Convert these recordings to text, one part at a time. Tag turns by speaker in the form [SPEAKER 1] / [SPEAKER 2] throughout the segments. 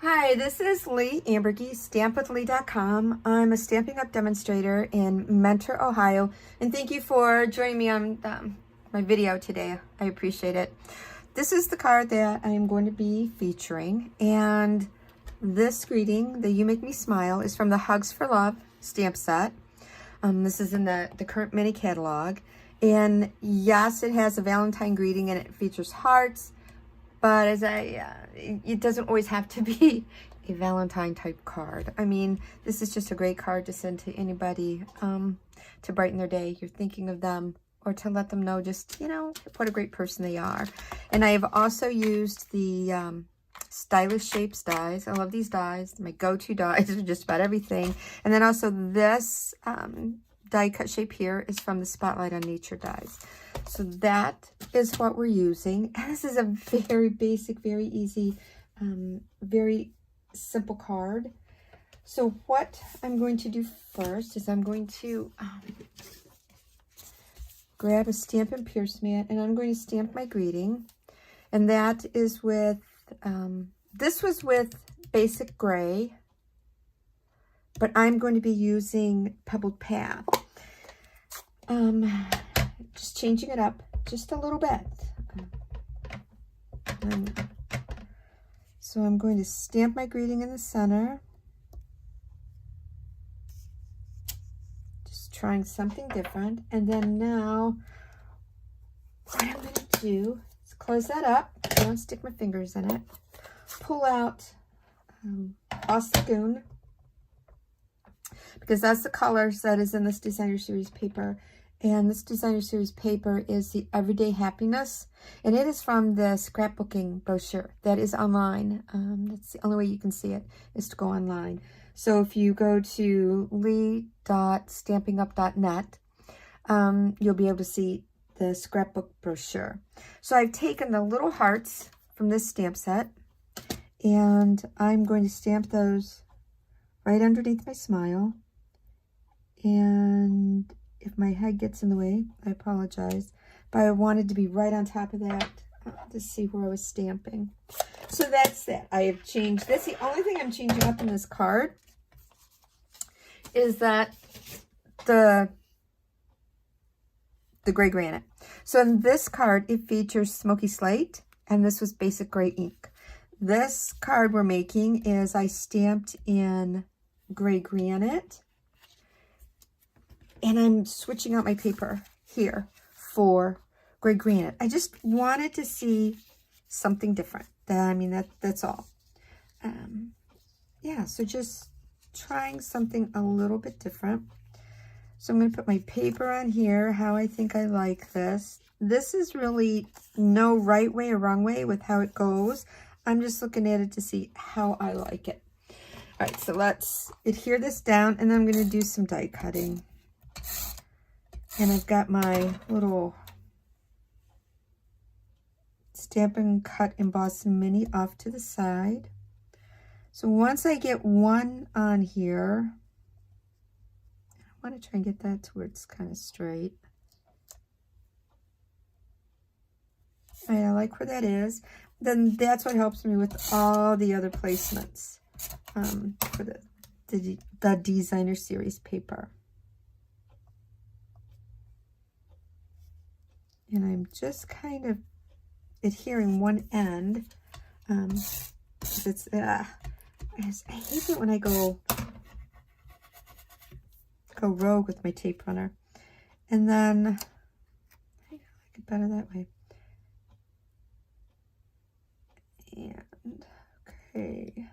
[SPEAKER 1] Hi, this is Leigh Ambergy, stampwithleigh.com. I'm a Stampin' Up! Demonstrator in Mentor, Ohio, and thank you for joining me on my video today. I appreciate it. This is the card that I am going to be featuring, and this greeting, the You Make Me Smile, is from the Hugs for Love stamp set. This is in the current mini catalog, and yes, it has a Valentine greeting and it features hearts. But it doesn't always have to be a Valentine type card. I mean, this is just a great card to send to anybody to brighten their day. You're thinking of them, or to let them know just, you know, what a great person they are. And I have also used the Stylish Shapes dies. I love these dies. My go-to dies for just about everything. And then also this die cut shape here is from the Spotlight on Nature dies. So that is what we're using. And this is a very basic, very easy, very simple card. So what I'm going to do first is I'm going to grab a Stampin' Pierce mat, and I'm going to stamp my greeting. And that is with, this was with Basic Gray, but I'm going to be using Pebbled Path. Just changing it up just a little bit. So I'm going to stamp my greeting in the center. Just trying something different. And then now, what I'm going to do is close that up. I don't stick my fingers in it. Pull out Boss Lagoon, because that's the colors that is in this Designer Series paper. And this Designer Series paper is the Everyday Happiness. And it is from the scrapbooking brochure that is online. That's the only way you can see it, is to go online. So if you go to leigh.stampingup.net, you'll be able to see the scrapbook brochure. So I've taken the little hearts from this stamp set, and I'm going to stamp those right underneath my smile. And if my head gets in the way, I apologize. But I wanted to be right on top of that to see where I was stamping. So that's that. I have changed this. The only thing I'm changing up in this card is that the gray granite. So in this card, it features Smoky Slate, and this was Basic Gray ink. This card we're making is I stamped in gray granite. And I'm switching out my paper here for gray granite. I just wanted to see something different. That's all. Yeah, so just trying something a little bit different. So I'm going to put my paper on here, how I think I like this. This is really no right way or wrong way with how it goes. I'm just looking at it to see how I like it. All right, so let's adhere this down, and then I'm going to do some die cutting. And I've got my little Stampin' Cut Emboss Mini off to the side. So once I get one on here, I want to try and get that to where it's kind of straight. All right, I like where that is. Then that's what helps me with all the other placements for the Designer Series paper. And I'm just kind of adhering one end. It's I hate it when I go rogue with my tape runner. And then I think I like it better that way. And okay.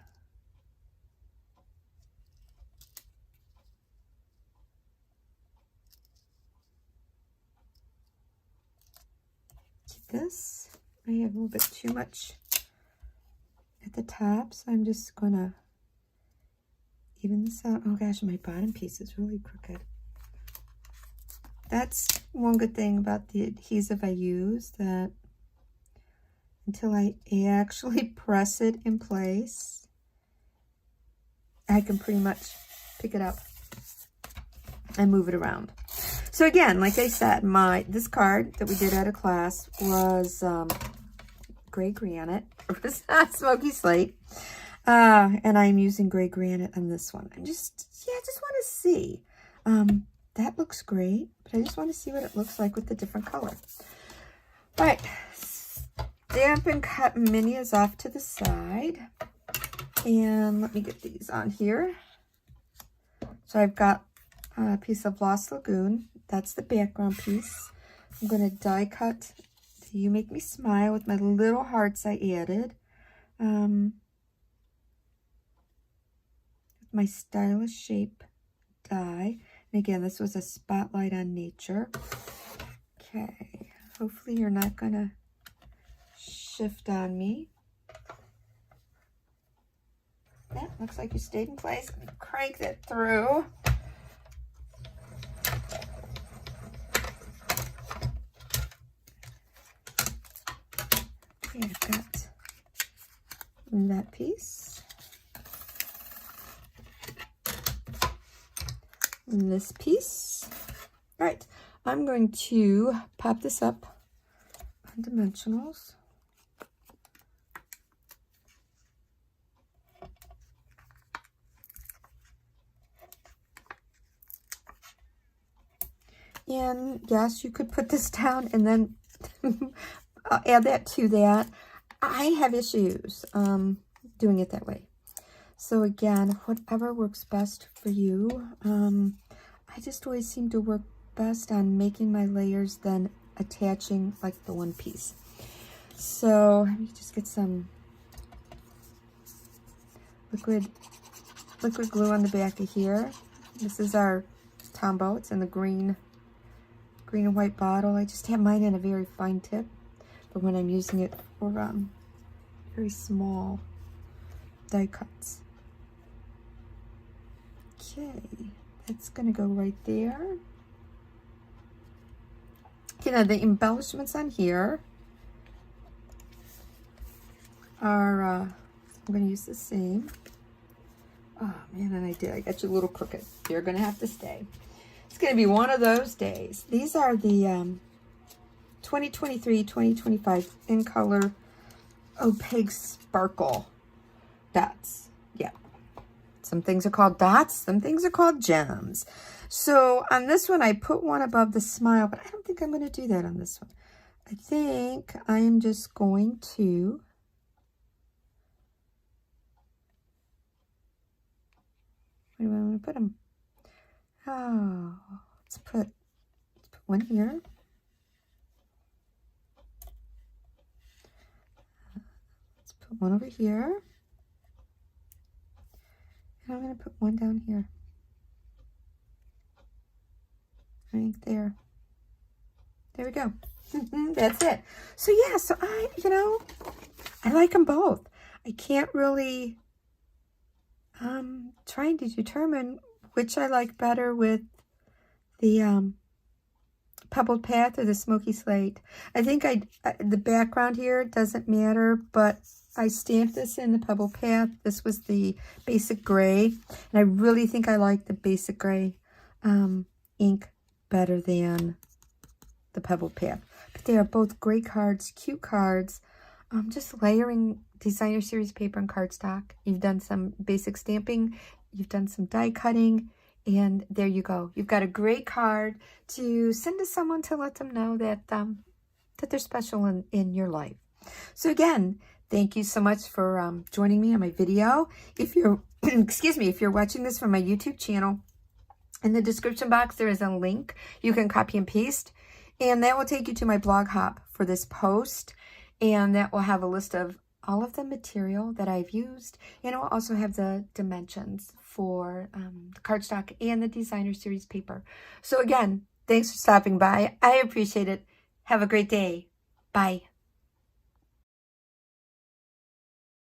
[SPEAKER 1] This, I have a little bit too much at the top, so I'm just gonna even this out. Oh gosh, my bottom piece is really crooked. That's one good thing about the adhesive I use, that until I actually press it in place, I can pretty much pick it up and move it around. So again, like I said, this card that we did at a class was gray granite. It was not Smoky Slate. And I'm using gray granite on this one. I just want to see. That looks great, but I just want to see what it looks like with the different color. All right, Stamp and Cut Mini is off to the side. And let me get these on here. So I've got a piece of Lost Lagoon. That's the background piece. I'm going to die cut You Make Me Smile with my little hearts I added. With my Stylish Shape die. And again, this was a Spotlight on Nature. Okay, hopefully you're not going to shift on me. Yeah, looks like you stayed in place. Crank that through. Okay, I've got that piece. And this piece. All right, I'm going to pop this up on dimensionals. And yes, you could put this down and then add that to that. I have issues doing it that way. So again, whatever works best for you. I just always seem to work best on making my layers, then attaching like the one piece. So let me just get some liquid glue on the back of here. This is our Tombow. It's in the green and white bottle. I just have mine in a very fine tip, but when I'm using it for very small die cuts. Okay, that's gonna go right there. You know, the embellishments on here are, I'm gonna use the same. Oh man, and I got you a little crooked. You're gonna have to stay. It's going to be one of those days. These are the 2023-2025 in color opaque sparkle dots. Yeah. Some things are called dots. Some things are called gems. So on this one, I put one above the smile, but I don't think I'm going to do that on this one. I think I am just going to where do I want to put them? Oh, let's put one here. Let's put one over here. And I'm going to put one down here. I think there. There we go. That's it. So yeah, so I like them both. I can't really, trying to determine which I like better with the Pebbled Path or the Smoky Slate. I think the background here doesn't matter, but I stamped this in the Pebbled Path. This was the basic gray, and I really think I like the basic gray ink better than the Pebbled Path. But they are both great cards, cute cards. Just layering designer series paper and cardstock. You've done some basic stamping. You've done some die cutting, and there you go. You've got a great card to send to someone to let them know that that they're special in your life. So again, thank you so much for joining me on my video. If you're, excuse me, if you're watching this from my YouTube channel, in the description box there is a link you can copy and paste, and that will take you to my blog hop for this post, and that will have a list of all of the material that I've used, and it will also have the dimensions for the cardstock and the designer series paper. So again, thanks for stopping by. I appreciate it. Have a great day. Bye.